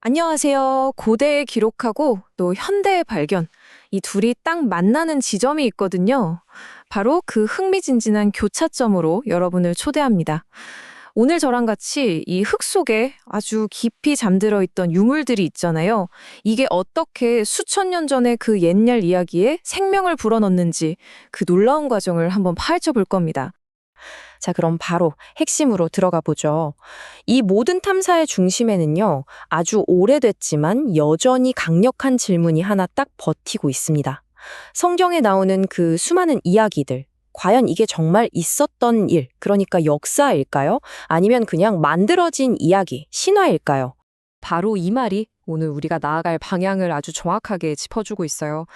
안녕하세요. 고대의 기록하고 또 현대의 발견. 이 둘이 딱 만나는 지점이 있거든요. 바로 그 흥미진진한 교차점으로 여러분을 초대합니다. 오늘 저랑 같이 이 흙 속에 아주 깊이 잠들어 있던 유물들이 있잖아요. 이게 어떻게 수천 년 전의 그 옛날 이야기에 생명을 불어넣는지 그 놀라운 과정을 한번 파헤쳐 볼 겁니다. 자, 그럼 바로 핵심으로 들어가 보죠. 이 모든 탐사의 중심에는요, 아주 오래됐지만 여전히 강력한 질문이 하나 딱 버티고 있습니다. 성경에 나오는 그 수많은 이야기들, 과연 이게 정말 있었던 일, 그러니까 역사일까요? 아니면 그냥 만들어진 이야기, 신화일까요? 바로 이 말이 오늘 우리가 나아갈 방향을 아주 정확하게 짚어주고 있어요.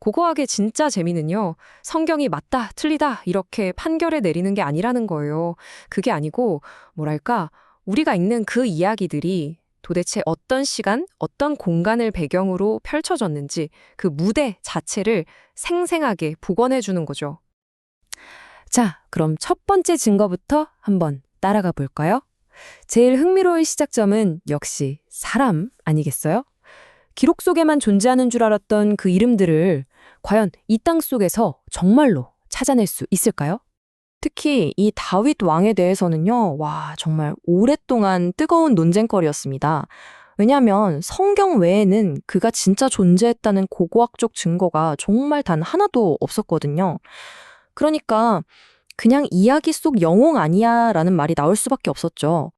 고고학의 진짜 재미는요, 성경이 맞다, 틀리다, 이렇게 판결을 내리는 게 아니라는 거예요. 그게 아니고, 뭐랄까, 우리가 읽는 그 이야기들이 도대체 어떤 시간, 어떤 공간을 배경으로 펼쳐졌는지 그 무대 자체를 생생하게 복원해 주는 거죠. 자, 그럼 첫 번째 증거부터 한번 따라가 볼까요? 제일 흥미로운 시작점은 역시 사람 아니겠어요? 기록 속에만 존재하는 줄 알았던 그 이름들을 과연 이 땅 속에서 정말로 찾아낼 수 있을까요? 특히 이 다윗 왕에 대해서는요, 와, 정말 오랫동안 뜨거운 논쟁거리였습니다. 왜냐하면 성경 외에는 그가 진짜 존재했다는 고고학적 증거가 정말 단 하나도 없었거든요. 그러니까 그냥 이야기 속 영웅 아니야 라는 말이 나올 수밖에 없었죠.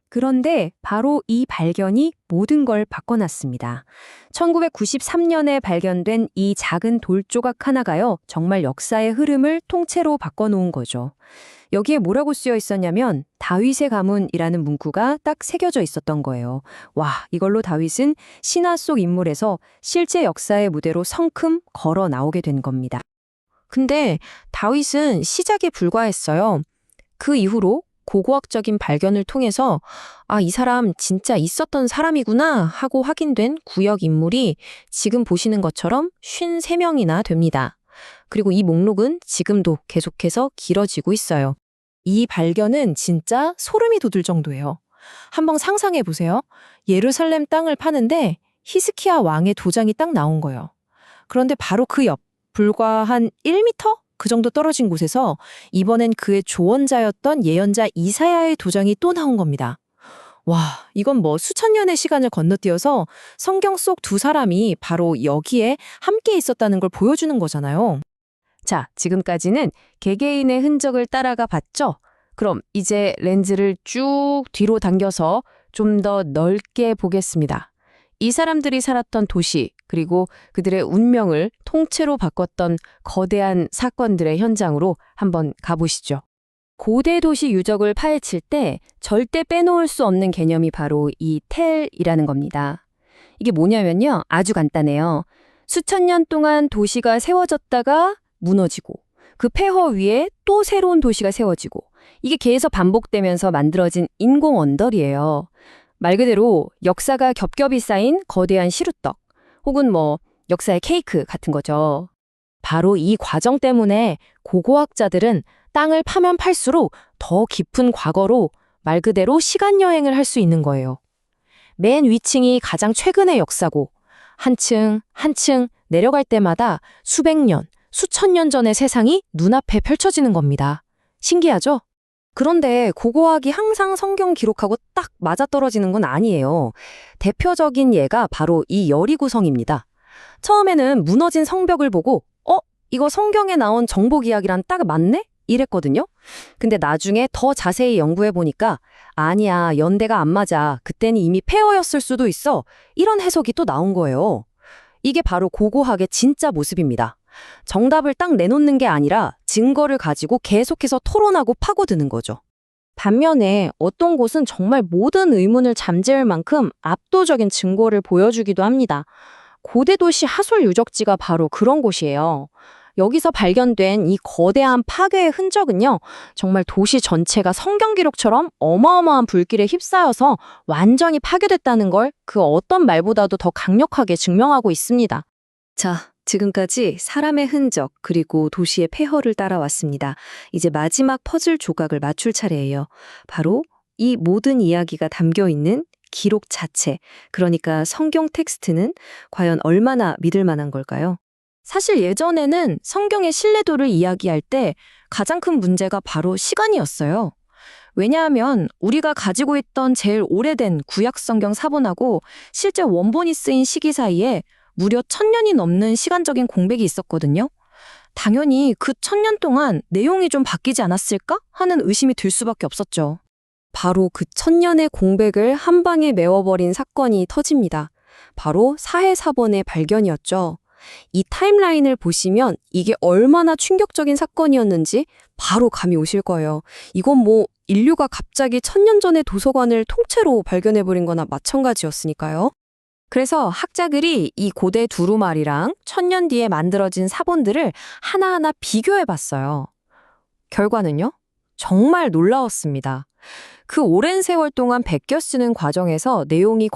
그런데 바로 이 발견이 모든 걸 바꿔놨습니다. 1993년에 발견된 이 작은 돌 조각 하나가요, 정말 역사의 흐름을 통째로 바꿔놓은 거죠. 여기에 뭐라고 쓰여 있었냐면 다윗의 가문이라는 문구가 딱 새겨져 있었던 거예요. 와, 이걸로 다윗은 신화 속 인물에서 실제 역사의 무대로 성큼 걸어 나오게 된 겁니다. 근데 다윗은 시작에 불과했어요. 그 이후로 고고학적인 발견을 통해서 이 사람 진짜 있었던 사람이구나 하고 확인된 구역 인물이 지금 보시는 것처럼 53명이나 됩니다. 그리고 이 목록은 지금도 계속해서 길어지고 있어요. 이 발견은 진짜 소름이 돋을 정도예요. 한번 상상해 보세요. 예루살렘 땅을 파는데 히스키야 왕의 도장이 딱 나온 거예요. 그런데 바로 그 옆, 불과 한 1미터? 그 정도 떨어진 곳에서 이번엔 그의 조언자였던 예언자 이사야의 도장이 또 나온 겁니다. 와, 이건 뭐 수천 년의 시간을 건너뛰어서 성경 속 두 사람이 바로 여기에 함께 있었다는 걸 보여주는 거잖아요. 자, 지금까지는 개개인의 흔적을 따라가 봤죠? 그럼 이제 렌즈를 쭉 뒤로 당겨서 좀 더 넓게 보겠습니다. 이 사람들이 살았던 도시, 그리고 그들의 운명을 통째로 바꿨던 거대한 사건들의 현장으로 한번 가보시죠. 고대 도시 유적을 파헤칠 때 절대 빼놓을 수 없는 개념이 바로 이 텔이라는 겁니다. 이게 뭐냐면요, 아주 간단해요. 수천 년 동안 도시가 세워졌다가 무너지고 그 폐허 위에 또 새로운 도시가 세워지고 이게 계속 반복되면서 만들어진 인공 언덕이에요. 말 그대로 역사가 겹겹이 쌓인 거대한 시루떡 혹은 뭐 역사의 케이크 같은 거죠. 바로 이 과정 때문에 고고학자들은 땅을 파면 팔수록 더 깊은 과거로 말 그대로 시간 여행을 할 수 있는 거예요. 맨 위층이 가장 최근의 역사고 한층 한층 내려갈 때마다 수백 년, 수천 년 전의 세상이 눈앞에 펼쳐지는 겁니다. 신기하죠? 그런데 고고학이 항상 성경 기록하고 딱 맞아떨어지는 건 아니에요. 대표적인 예가 바로 이 여리고성입니다. 처음에는 무너진 성벽을 보고 이거 성경에 나온 정복 이야기랑 딱 맞네? 이랬거든요. 근데 나중에 더 자세히 연구해 보니까 아니야, 연대가 안 맞아. 그때는 이미 폐허였을 수도 있어. 이런 해석이 또 나온 거예요. 이게 바로 고고학의 진짜 모습입니다. 정답을 딱 내놓는 게 아니라 증거를 가지고 계속해서 토론하고 파고드는 거죠. 반면에 어떤 곳은 정말 모든 의문을 잠재울 만큼 압도적인 증거를 보여주기도 합니다. 고대 도시 하솔 유적지가 바로 그런 곳이에요. 여기서 발견된 이 거대한 파괴의 흔적은요, 정말 도시 전체가 성경 기록처럼 어마어마한 불길에 휩싸여서 완전히 파괴됐다는 걸 그 어떤 말보다도 더 강력하게 증명하고 있습니다. 자, 지금까지 사람의 흔적 그리고 도시의 폐허를 따라왔습니다. 이제 마지막 퍼즐 조각을 맞출 차례예요. 바로 이 모든 이야기가 담겨 있는 기록 자체, 그러니까 성경 텍스트는 과연 얼마나 믿을 만한 걸까요? 사실 예전에는 성경의 신뢰도를 이야기할 때 가장 큰 문제가 바로 시간이었어요. 왜냐하면 우리가 가지고 있던 제일 오래된 구약 성경 사본하고 실제 원본이 쓰인 시기 사이에 무려 1000년이 넘는 시간적인 공백이 있었거든요. 당연히 그 1000년 동안 내용이 좀 바뀌지 않았을까 하는 의심이 들 수밖에 없었죠. 바로 그 1000년의 공백을 한 방에 메워버린 사건이 터집니다. 바로 사해사본의 발견이었죠. 이 타임라인을 보시면 이게 얼마나 충격적인 사건이었는지 바로 감이 오실 거예요. 이건 뭐 인류가 갑자기 1000년 전에 도서관을 통째로 발견해버린 거나 마찬가지였으니까요. 그래서 학자들이 이 고대 두루마리랑 1000년 뒤에 만들어진 사본들을 하나하나 비교해봤어요. 결과는요? 정말 놀라웠습니다. 그 오랜 세월 동안 베껴 쓰는 과정에서 내용이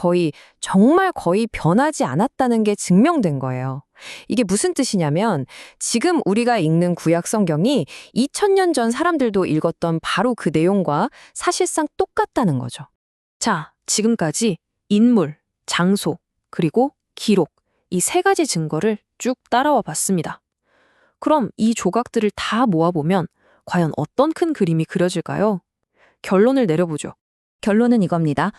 정말 거의 변하지 않았다는 게 증명된 거예요. 이게 무슨 뜻이냐면 지금 우리가 읽는 구약 성경이 2000년 전 사람들도 읽었던 바로 그 내용과 사실상 똑같다는 거죠. 자, 지금까지 인물, 장소, 그리고 기록, 이 세 가지 증거를 쭉 따라와 봤습니다. 그럼 이 조각들을 다 모아보면 과연 어떤 큰 그림이 그려질까요? 결론을 내려보죠. 결론은 이겁니다.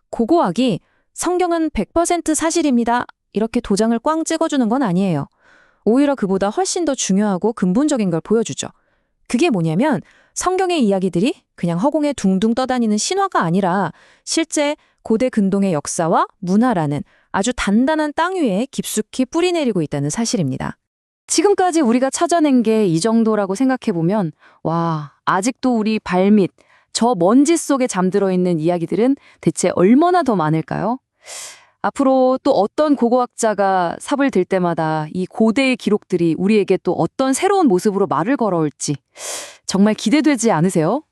고고하기 성경은 100% 사실입니다. 이렇게 도장을 꽝 찍어주는 건 아니에요. 오히려 그보다 훨씬 더 중요하고 근본적인 걸 보여주죠. 그게 뭐냐면 성경의 이야기들이 그냥 허공에 둥둥 떠다니는 신화가 아니라 실제 고대 근동의 역사와 문화라는 아주 단단한 땅 위에 깊숙이 뿌리내리고 있다는 사실입니다. 지금까지 우리가 찾아낸 게 이 정도라고 생각해보면 와, 아직도 우리 발밑, 저 먼지 속에 잠들어 있는 이야기들은 대체 얼마나 더 많을까요? 앞으로 또 어떤 고고학자가 삽을 들 때마다 이 고대의 기록들이 우리에게 또 어떤 새로운 모습으로 말을 걸어올지 정말 기대되지 않으세요?